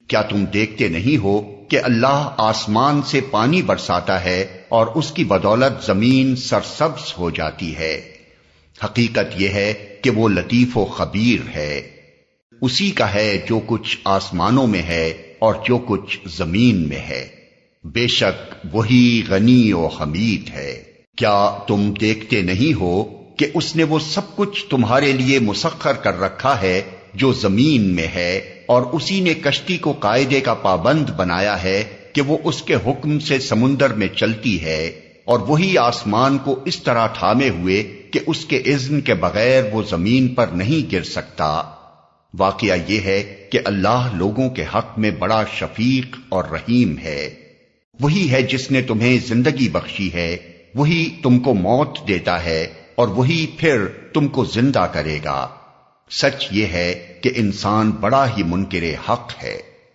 کیا تم دیکھتے نہیں ہو کہ اللہ آسمان سے پانی برساتا ہے اور اس کی بدولت زمین سرسبز ہو جاتی ہے؟ حقیقت یہ ہے کہ وہ لطیف و خبیر ہے۔ اسی کا ہے جو کچھ آسمانوں میں ہے اور جو کچھ زمین میں ہے، بے شک وہی غنی و حمید ہے۔ کیا تم دیکھتے نہیں ہو کہ اس نے وہ سب کچھ تمہارے لیے مسخر کر رکھا ہے جو زمین میں ہے، اور اسی نے کشتی کو قاعدے کا پابند بنایا ہے کہ وہ اس کے حکم سے سمندر میں چلتی ہے، اور وہی آسمان کو اس طرح تھامے ہوئے کہ اس کے اذن کے بغیر وہ زمین پر نہیں گر سکتا۔ واقعہ یہ ہے کہ اللہ لوگوں کے حق میں بڑا شفیق اور رحیم ہے۔ وہی ہے جس نے تمہیں زندگی بخشی ہے، وہی تم کو موت دیتا ہے، اور وہی پھر تم کو زندہ کرے گا۔ سچ یہ ہے کہ انسان بڑا ہی منکر حق ہے۔